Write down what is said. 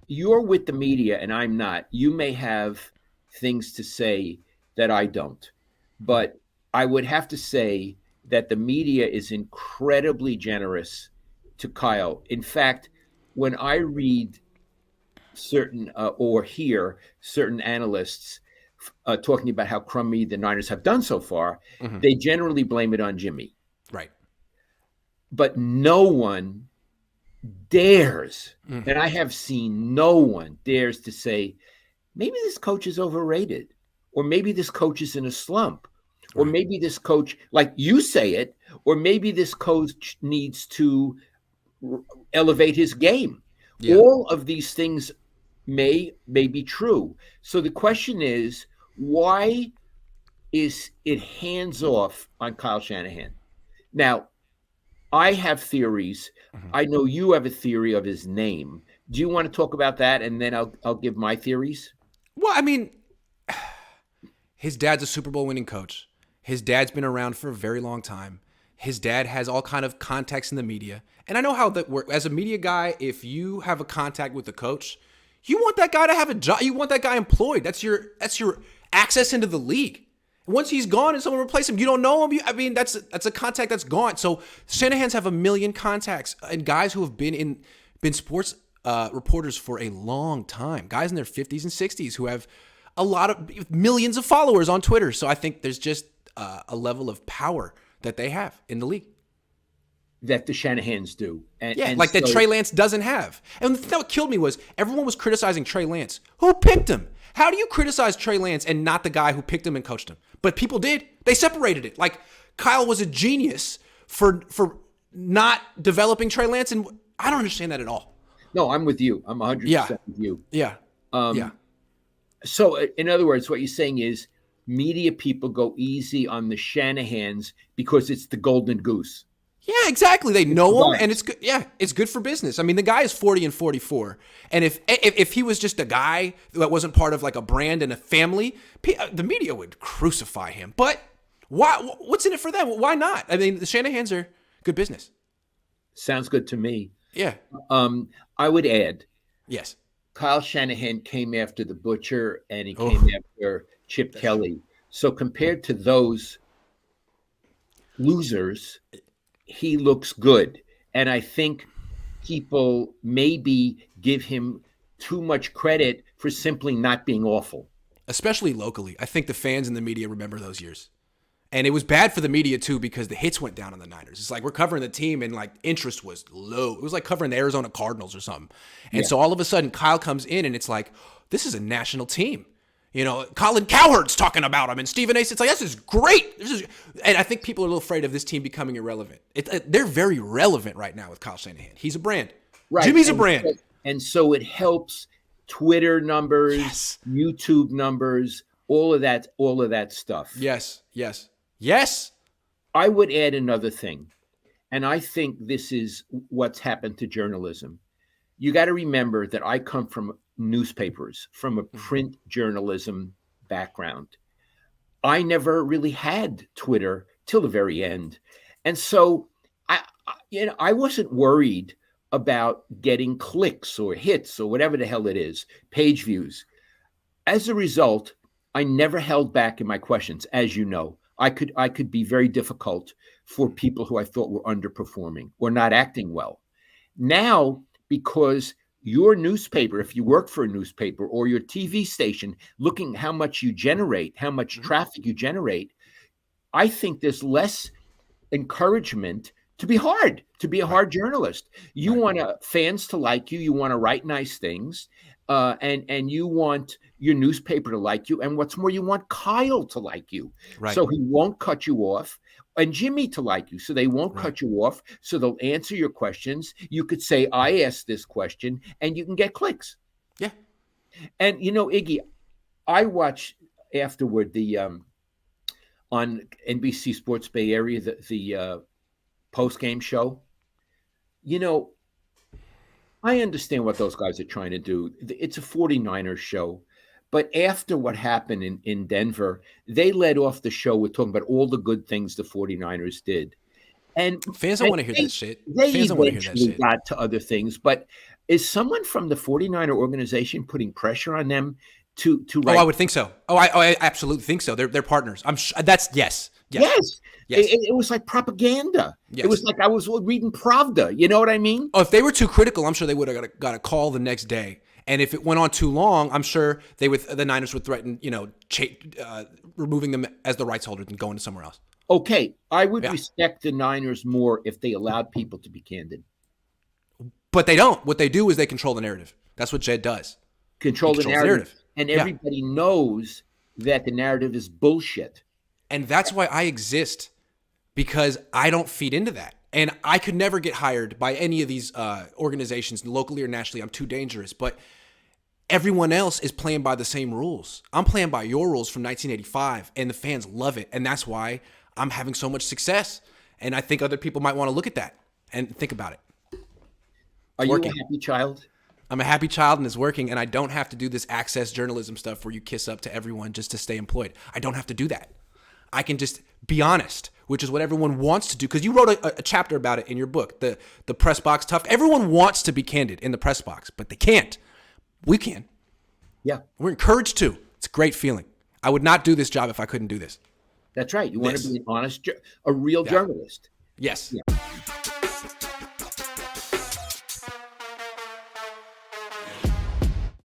you're with the media and I'm not. You may have things to say that I don't, but I would have to say that the media is incredibly generous to Kyle. In fact, when I read certain or hear certain analysts talking about how crummy the Niners have done so far, Mm-hmm. they generally blame it on Jimmy. Right. But no one dares, Mm. and I have seen no one dares to say, maybe this coach is overrated, or maybe this coach is in a slump, or Right. maybe this coach, like you say it, or maybe this coach needs to elevate his game. Yeah. All of these things may be true. So the question is, why is it hands off on Kyle Shanahan? Now, I have theories. Mhm. I know you have a theory of his name. Do you want to talk about that, and then I'll give my theories? Well, I mean, his dad's a Super Bowl winning coach. His dad's been around for a very long time. His dad has all kind of contacts in the media. And I know how that works. As a media guy, if you have a contact with the coach, you want that guy to have a job. You want that guy employed. That's your access into the league. Once he's gone and someone replaces him, you don't know him. I mean, that's a contact that's gone. So Shanahan's have a million contacts and guys who have been sports reporters for a long time. Guys in their 50s and 60s who have a lot of millions of followers on Twitter. So I think there's just a level of power that they have in the league. That the Shanahans do. Yeah, And like that so, Trey Lance doesn't have. And the thing that killed me was everyone was criticizing Trey Lance. Who picked him? How do you criticize Trey Lance and not the guy who picked him and coached him? But people did. They separated it. Like Kyle was a genius for not developing Trey Lance, and I don't understand that at all. no, I'm with you. I'm 100% Yeah, with you. yeah, yeah. So, in other words, what you're saying is media people go easy on the Shanahans because it's the golden goose. Yeah, exactly. They know him, Right. and it's good. Yeah, it's good for business. I mean, the guy is 40 and 44, and if he was just a guy that wasn't part of like a brand and a family, the media would crucify him. But why? What's in it for them? Why not? I mean, the Shanahans are good business. Sounds good to me. Yeah. I would add Yes. Kyle Shanahan came after the Butcher and he Oh, came after Chip Kelly. So compared to those losers, he looks good. And I think people maybe give him too much credit for simply not being awful. especially locally. I think the fans and the media remember those years. And it was bad for the media too because the hits went down on the Niners. It's like we're covering the team and like interest was low. It was like covering the Arizona Cardinals or something. And Yeah. so all of a sudden Kyle comes in and it's like, this is a national team. You know, Colin Cowherd's talking about him and Stephen A. It's like, this is great. And I think people are a little afraid of this team becoming irrelevant. They're very relevant right now with Kyle Shanahan. He's a brand. Right. Jimmy's a brand. And so it helps Twitter numbers, Yes. YouTube numbers, all of that stuff. Yes. Yes. Yes. I would add another thing, and I think this is what's happened to journalism. You got to remember that I come from newspapers, from a print journalism background. I never really had Twitter till the very end. And so I wasn't worried about getting clicks or hits or whatever the hell it is, page views. As a result, I never held back in my questions, as you know. I could be very difficult for people who I thought were underperforming or not acting well. Now, because your newspaper, if you work for a newspaper or your TV station, looking how much you generate, how much traffic you generate, I think there's less encouragement to be a hard journalist. You want fans to like you. You want to write nice things, and you want your newspaper to like you. And what's more, you want Kyle to like you, Right. so he won't cut you off, and Jimmy to like you, so they won't cut you off. So they'll answer your questions. You could say, "I asked this question," and you can get clicks. Yeah. And Iggy, I watched afterward the on NBC Sports Bay Area the post game show. I understand what those guys are trying to do. It's a 49ers show. But after what happened in Denver, they led off the show with talking about all the good things the 49ers did. And Fans don't want to hear that shit. They Fans don't want to hear that eventually shit. got to other things. But Is someone from the 49er organization putting pressure on them to Oh, write? I would think so. I absolutely think so. They're partners. That's yes. Yes. Yes. It was like propaganda. It was Yes. like I was reading Pravda. You know what I mean? Oh, if they were too critical, I'm sure they would have got a call the next day. And if it went on too long, I'm sure the Niners would threaten, removing them as the rights holder and going to somewhere else. Okay, I would Yeah. respect the Niners more if they allowed people to be candid. But they don't. What they do is they control the narrative. That's what Jed does. Control the controls the narrative. narrative. And Yeah. everybody knows that the narrative is bullshit. And that's why I exist, because I don't feed into that. And I could never get hired by any of these organizations, locally or nationally. I'm too dangerous. But everyone else is playing by the same rules. I'm playing by your rules from 1985, and the fans love it. And that's why I'm having so much success. And I think other people might want to look at that and think about it. Are you working. a happy child? I'm a happy child and it's working, and I don't have to do this access journalism stuff where you kiss up to everyone just to stay employed. I don't have to do that. I can just be honest, which is what everyone wants to do. Because you wrote a chapter about it in your book, the press box tough. Everyone wants to be candid in the press box, but they can't. We can. Yeah, We're encouraged to. It's a great feeling. I would not do this job if I couldn't do this. that's right. You want to be an honest, a real journalist. Yes. Yeah.